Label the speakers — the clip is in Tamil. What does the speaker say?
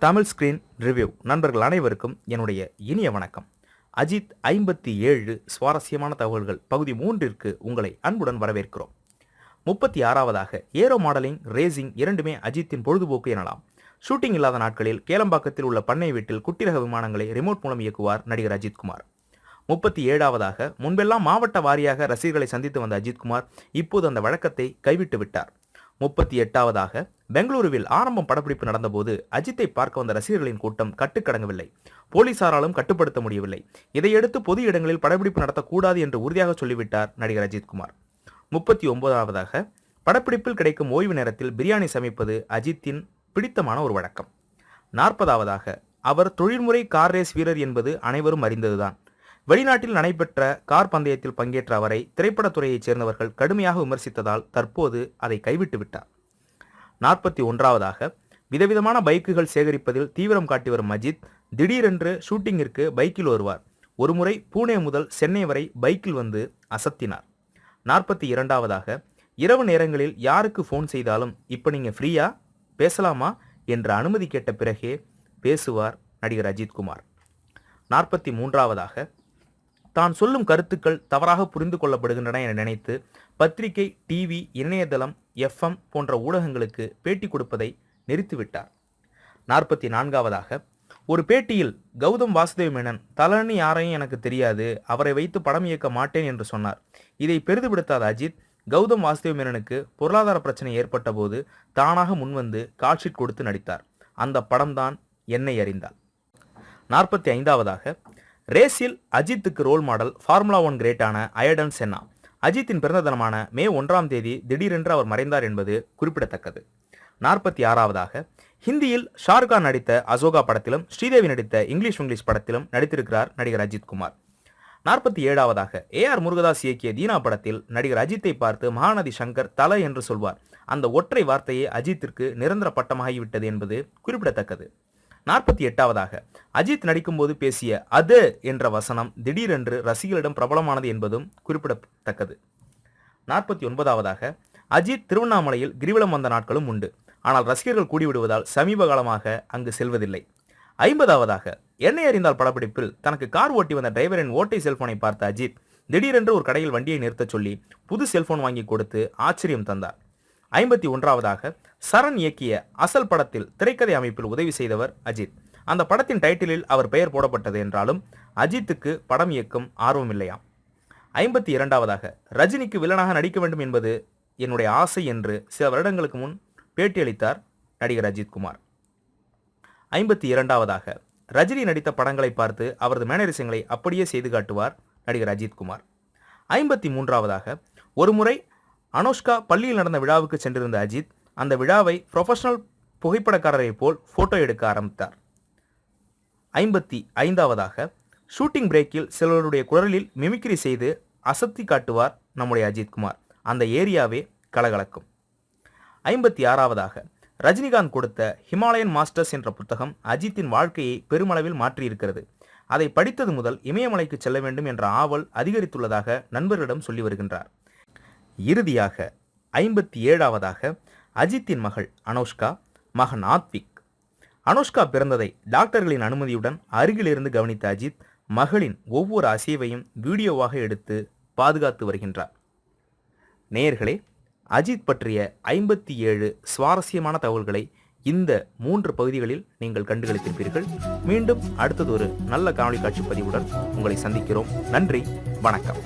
Speaker 1: தமிழ் ஸ்கிரீன் ரிவ்யூ நண்பர்கள் அனைவருக்கும் என்னுடைய இனிய வணக்கம். அஜித் 57 சுவாரஸ்யமான தகவல்கள் பகுதி 3ற்கு உங்களை அன்புடன் வரவேற்கிறோம். 36வதாக ஏரோ மாடலிங், ரேசிங் இரண்டுமே அஜித்தின் பொழுதுபோக்கு எனலாம். ஷூட்டிங் இல்லாத நாட்களில் கேளம்பாக்கத்தில் உள்ள பண்ணை வீட்டில் குட்டிரக விமானங்களை ரிமோட் மூலம் இயக்குவார் நடிகர் அஜித்குமார். 37வதாக முன்பெல்லாம் மாவட்ட வாரியாக ரசிகர்களை சந்தித்து வந்த அஜித்குமார் இப்போது அந்த வழக்கத்தை கைவிட்டு விட்டார். 38வதாக பெங்களூருவில் ஆரம்பம் படப்பிடிப்பு நடந்தபோது அஜித்தை பார்க்க வந்த ரசிகர்களின் கூட்டம் கட்டுக்கடங்கவில்லை. போலீசாராலும் கட்டுப்படுத்த முடியவில்லை. இதையடுத்து பொது இடங்களில் படப்பிடிப்பு நடத்தக்கூடாது என்று உறுதியாக சொல்லிவிட்டார் நடிகர் அஜித்குமார். 39வதாக படப்பிடிப்பில் கிடைக்கும் ஓய்வு நேரத்தில் பிரியாணி சமைப்பது அஜித்தின் பிடித்தமான ஒரு வழக்கம். 40வதாக அவர் தொழில்முறை கார் ரேஸ் வீரர் என்பது அனைவரும் அறிந்ததுதான். வெளிநாட்டில் நடைபெற்ற கார் பந்தயத்தில் பங்கேற்ற அவரை திரைப்படத்துறையைச் சேர்ந்தவர்கள் கடுமையாக விமர்சித்ததால் தற்போது அதை கைவிட்டு விட்டார். 41வதாக விதவிதமான பைக்குகள் சேகரிப்பதில் தீவிரம் காட்டி வரும் அஜித் திடீரென்று ஷூட்டிங்கிற்கு பைக்கில் வருவார். ஒருமுறை பூனே முதல் சென்னை வரை பைக்கில் வந்து அசத்தினார். 42வதாக இரவு நேரங்களில் யாருக்கு ஃபோன் செய்தாலும் இப்போ நீங்க ஃப்ரீயா பேசலாமா என்ற அனுமதி கேட்ட பிறகே பேசுவார் நடிகர் அஜித்குமார். 43வதாக தான் சொல்லும் கருத்துக்கள் தவறாக புரிந்து கொள்ளப்படுகின்றன என நினைத்து பத்திரிகை, டிவி, இணையதளம், எஃப்எம் போன்ற ஊடகங்களுக்கு பேட்டி கொடுப்பதை நிறுத்திவிட்டார். 44வதாக ஒரு பேட்டியில் கௌதம் வாசுதேவ் மேனன் தலன்னு யாரையும் எனக்கு தெரியாது, அவரை வைத்து படம் இயக்க மாட்டேன் என்று சொன்னார். இதை பெரிதுபடுத்தாத அஜித் கௌதம் வாசுதேவ் மேனனுக்கு பொருளாதார பிரச்சனை ஏற்பட்ட போது தானாக முன்வந்து கால்ஷீட் கொடுத்து நடித்தார். அந்த படம்தான் என்னை அறிந்தால். 45வதாக ரேஸில் அஜித்துக்கு ரோல் மாடல் ஃபார்முலா 1 கிரேட்டான அயர்டன் சென்னா. அஜித்தின் பிறந்த தினமான மே 1ஆம் தேதி திடீரென்று அவர் மறைந்தார் என்பது குறிப்பிடத்தக்கது. 46வதாக ஹிந்தியில் ஷாருக்கான் நடித்த அசோகா படத்திலும் ஸ்ரீதேவி நடித்த இங்கிலீஷ் படத்திலும் நடித்திருக்கிறார் நடிகர் அஜித்குமார். 47வதாக AR முருகதாஸ் இயக்கிய தீனா படத்தில் நடிகர் அஜித்தை பார்த்து மகாநதி சங்கர் தல என்று சொல்வார். அந்த ஒற்றை வார்த்தையே அஜித்திற்கு நிரந்தர பட்டமாகிவிட்டது என்பது குறிப்பிடத்தக்கது. 48வதாக அஜித் நடிக்கும்போது பேசிய அது என்ற வசனம் திடீரென்று ரசிகர்களிடம் பிரபலமானது என்பதும் குறிப்பிடத்தக்கது. 49வதாக அஜித் திருவண்ணாமலையில் கிரிவலம் வந்த நாட்களும் உண்டு. ஆனால் ரசிகர்கள் கூடிவிடுவதால் சமீப காலமாக அங்கு செல்வதில்லை. 50வதாக என்னை அறிந்தால் படப்பிடிப்பில் தனக்கு கார் ஓட்டி வந்த டிரைவரின் ஓட்டை செல்போனை பார்த்த அஜித் திடீரென்று ஒரு கடையில் வண்டியை நிறுத்த சொல்லி புது செல்போன் வாங்கி கொடுத்து ஆச்சரியம் தந்தார். 51வதாக சரண் இயக்கிய அசல் படத்தில் திரைக்கதை அமைப்பில் உதவி செய்தவர் அஜித். அந்த படத்தின் டைட்டிலில் அவர் பெயர் போடப்பட்டது என்றாலும் அஜித்துக்கு படம் இயக்கும் ஆர்வம் இல்லையாம். 52வதாக ரஜினிக்கு வில்லனாக நடிக்க வேண்டும் என்பது என்னுடைய ஆசை என்று சில வருடங்களுக்கு முன் பேட்டியளித்தார் நடிகர் அஜித்குமார். 52வதாக ரஜினி நடித்த படங்களை பார்த்து அவரது மேனரிசங்களை அப்படியே செய்து காட்டுவார் நடிகர் அஜித்குமார். 53வதாக ஒருமுறை அனுஷ்கா பள்ளியில் நடந்த விழாவுக்கு சென்றிருந்த அஜித் அந்த விழாவை ப்ரொஃபஷனல் புகைப்படக்காரரை போல் போட்டோ எடுக்க ஆரம்பித்தார். 55வதாக ஷூட்டிங் பிரேக்கில் சிலருடைய குரலில் மிமிக்ரி செய்து அசத்தி காட்டுவார் நம்முடைய அஜித்குமார். அந்த ஏரியாவே கலகலக்கும். 56வதாக ரஜினிகாந்த் கொடுத்த ஹிமாலயன் மாஸ்டர்ஸ் என்ற புத்தகம் அஜித்தின் வாழ்க்கையை பெருமளவில் மாற்றியிருக்கிறது. அதை படித்தது முதல் இமயமலைக்கு செல்ல வேண்டும் என்ற ஆவல் அதிகரித்துள்ளதாக நண்பர்களிடம் சொல்லி வருகின்றார். இறுதியாக 57வதாக அஜித்தின் மகள் அனுஷ்கா, மகன் ஆத்விக். அனுஷ்கா பிறந்ததை டாக்டர்களின் அனுமதியுடன் அருகிலிருந்து கவனித்த அஜித் மகளின் ஒவ்வொரு அசைவையும் வீடியோவாக எடுத்து பாதுகாத்து வருகின்றார். நேயர்களே, அஜித் பற்றிய 57 சுவாரஸ்யமான தகவல்களை இந்த 3 பகுதிகளில் நீங்கள் கண்டுகளித்திருப்பீர்கள். மீண்டும் அடுத்தது ஒரு நல்ல காணொளி காட்சி பதிவுடன் உங்களை சந்திக்கிறோம். நன்றி, வணக்கம்.